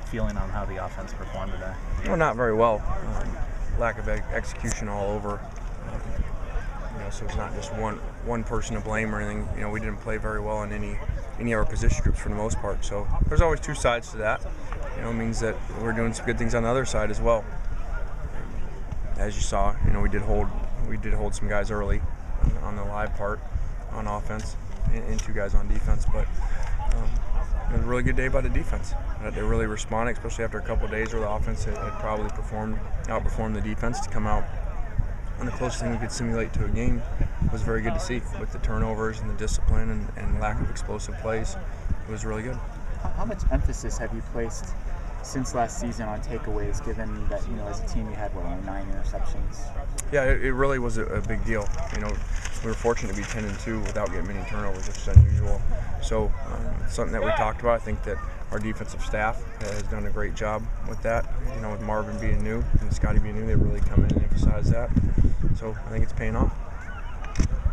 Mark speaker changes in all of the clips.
Speaker 1: feeling on how the offense performed today?
Speaker 2: Well, not very well. Lack of execution all over. So it's not just one person to blame or anything. We didn't play very well in any of our position groups for the most part. So there's always two sides to that. It means that we're doing some good things on the other side as well. As you saw, we did hold some guys early on the live part on offense and two guys on defense. But it was a really good day by the defense. They really responded, especially after a couple of days where the offense had probably outperformed the defense to come out. And the closest thing we could simulate to a game was very good to see with the turnovers and the discipline and lack of explosive plays. It was really good.
Speaker 3: How much emphasis have you placed since last season on takeaways, given that, as a team you had, only 9 interceptions?
Speaker 2: Yeah, it really was a big deal. We were fortunate to be 10-2 without getting many turnovers, which is unusual. So it's something that we talked about. I think that our defensive staff has done a great job with that. With Marvin being new and Scotty being new, they really come in and emphasize that. So I think it's paying off.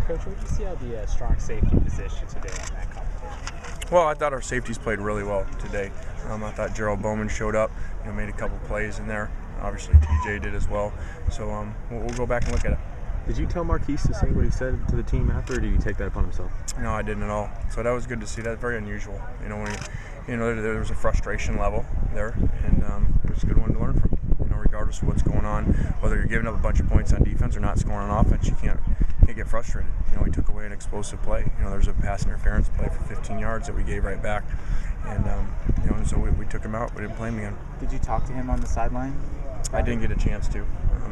Speaker 1: Coach, what did you see out of the strong safety position today on that competition?
Speaker 2: Well, I thought our safeties played really well today. I thought Gerald Bowman showed up, made a couple plays in there. Obviously, TJ did as well. So we'll go back and look at it.
Speaker 4: Did you tell Marquise to say what he said to the team after, or did he take that upon himself?
Speaker 2: No, I didn't at all. So that was good to see. That's very unusual. There was a frustration level there, and it was a good one to learn from. Regardless of what's going on, whether you're giving up a bunch of points on defense or not scoring on offense, you can't get frustrated. We took away an explosive play. There was a pass interference play for 15 yards that we gave right back, and so we took him out. We didn't play him again.
Speaker 3: Did you talk to him on the sideline?
Speaker 2: I didn't get a chance to.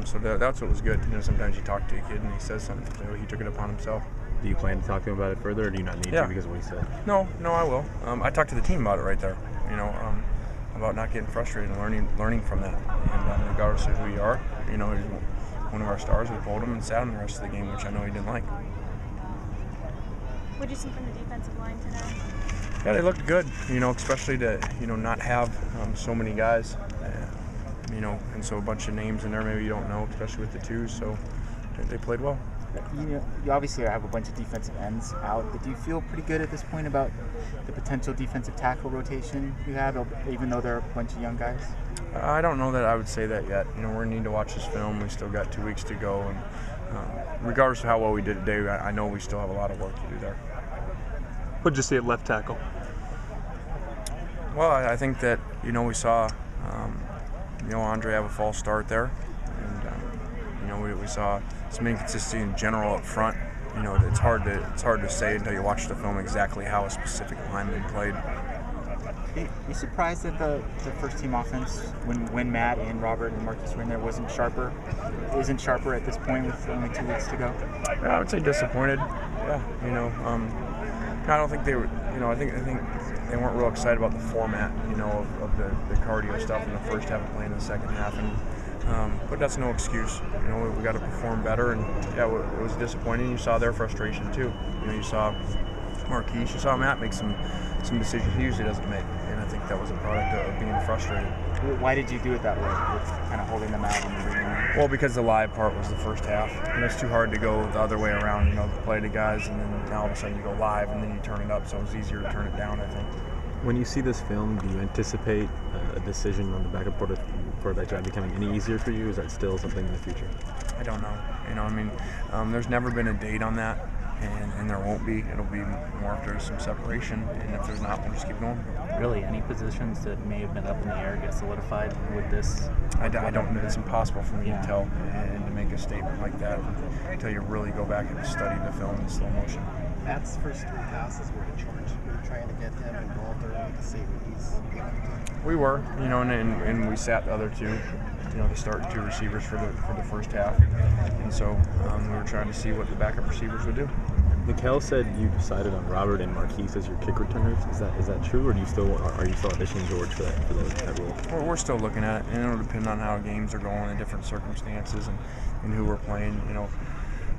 Speaker 2: So that's what was good. Sometimes you talk to a kid and he says something. So he took it upon himself.
Speaker 4: Do you plan to talk to him about it further, or do you not need to because of what he said?
Speaker 2: No, I will. I talked to the team about it right there. About not getting frustrated and learning from that. And regardless of who you are, he's one of our stars. We pulled him and sat him the rest of the game, which I know he didn't like.
Speaker 5: What did you see from the defensive line today?
Speaker 2: Yeah, they looked good. Especially to not have so many guys. And so a bunch of names in there maybe you don't know, especially with the twos. So they played well.
Speaker 3: You obviously have a bunch of defensive ends out, but do you feel pretty good at this point about the potential defensive tackle rotation you have, even though there are a bunch of young guys?
Speaker 2: I don't know that I would say that yet. We're going to need to watch this film. We still got 2 weeks to go, and regardless of how well we did today, I know we still have a lot of work to do there.
Speaker 4: What did you see at left tackle?
Speaker 2: Well, I think that, we saw, Andre have a false start there, and, we saw some inconsistency in general up front. It's hard to say until you watch the film exactly how a specific lineman played.
Speaker 3: Are you surprised that the first team offense, when Matt and Robert and Marcus were in there, isn't sharper at this point with only 2 weeks to go?
Speaker 2: Yeah, I would say disappointed. Yeah, I don't think they were. I think they weren't real excited about the format, of the cardio stuff in the first half and playing in the second half, but that's no excuse. We got to perform better, and yeah, it was disappointing. You saw their frustration too. You saw Marquise, you saw Matt make some decisions he usually doesn't make, and I think that was a product of being frustrated.
Speaker 3: Why did you do it that way, with kind of holding them out and bringing them in?
Speaker 2: Well, because the live part was the first half, and it's too hard to go the other way around. Play the guys, and then all of a sudden you go live, and then you turn it up. So it was easier to turn it down, I think.
Speaker 4: When you see this film, do you anticipate a decision on the backup quarterback job becoming any easier for you? Is that still something in the future?
Speaker 2: I don't know. There's never been a date on that, and there won't be. It'll be more if there's some separation, and if there's not, we'll just keep going.
Speaker 1: Really, any positions that may have been up in the air get solidified with this?
Speaker 2: I don't know. It's impossible for me to tell and to make a statement like that until you really go back and study the film in slow motion.
Speaker 6: Matt's first 3 passes were to George. We were trying to get him involved early to see what he's able to do.
Speaker 2: We were, and we sat the other two, the starting 2 receivers for the first half, and so we were trying to see what the backup receivers would do.
Speaker 4: Mikkel said you decided on Robert and Marquise as your kick returners. Is that true, or are you still auditioning George for that role?
Speaker 2: We're still looking at it, and it'll depend on how games are going in different circumstances and who we're playing.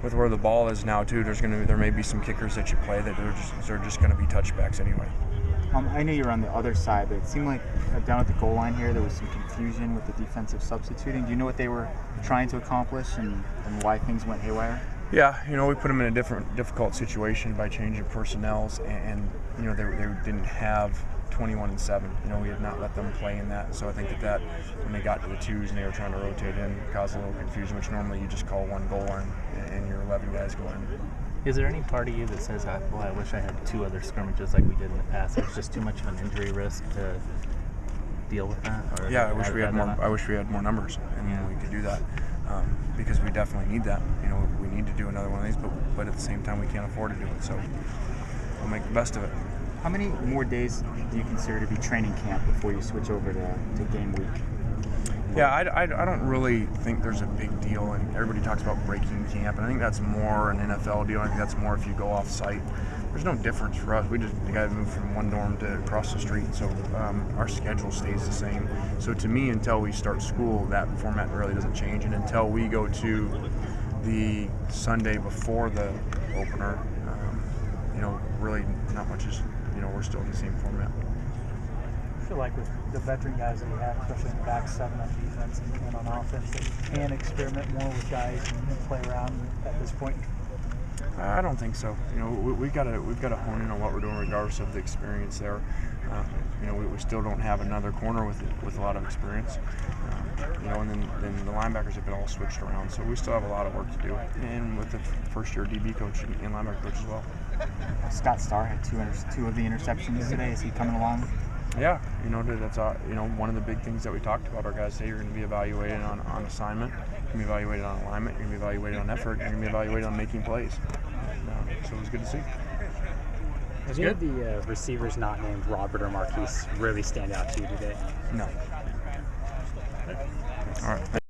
Speaker 2: With where the ball is now too, there may be some kickers that you play that they're just going to be touchbacks anyway.
Speaker 3: I knew you were on the other side, but it seemed like down at the goal line here there was some confusion with the defensive substituting. Do you know what they were trying to accomplish and why things went haywire?
Speaker 2: Yeah, we put them in a difficult situation by changing personnels, and they didn't have 21-7. You know, we had not let them play in that. So I think that when they got to the twos and they were trying to rotate in, caused a little confusion, which normally you just call one goal line and your 11 guys go in.
Speaker 7: Is there any part of you that says, well, I wish I had 2 other scrimmages like we did in the past? It's just too much of an injury risk to deal with that? Or
Speaker 2: Yeah, I wish we had more. I wish we had more numbers, and we could do that because we definitely need that. You know, we need to do another one of these, but at the same time, we can't afford to do it. So we'll make the best of it.
Speaker 3: How many more days do you consider to be training camp before you switch over to game week?
Speaker 2: Yeah, I don't really think there's a big deal, and everybody talks about breaking camp, and I think that's more an NFL deal. I think that's more if you go off site. There's no difference for us. We just got to move from one dorm to across the street, so our schedule stays the same. So to me, until we start school, that format really doesn't change, and until we go to the Sunday before the opener, you know, really not much is, you know, we're still in the same format.
Speaker 8: I feel like with the veteran guys that we have, especially in the back 7 on defense and on offense, that you can experiment more with guys and play around at this point.
Speaker 2: I don't think so. You know, we've got to hone in on what we're doing, regardless of the experience there. You know, we still don't have another corner with a lot of experience. You know, and then the linebackers have been all switched around, so we still have a lot of work to do. And with the first-year DB coach and linebacker coach as well.
Speaker 3: Scott Starr had two of the interceptions today. Is he coming along?
Speaker 2: Yeah, you know, that's you know, one of the big things that we talked about. Our guys say you're going to be evaluated on assignment, you're going to be evaluated on alignment, you're going to be evaluated on effort, you're going to be evaluated on making plays. And, so it was good to see.
Speaker 1: Did any of the receivers not named Robert or Marquise really stand out to you today?
Speaker 2: No. All right.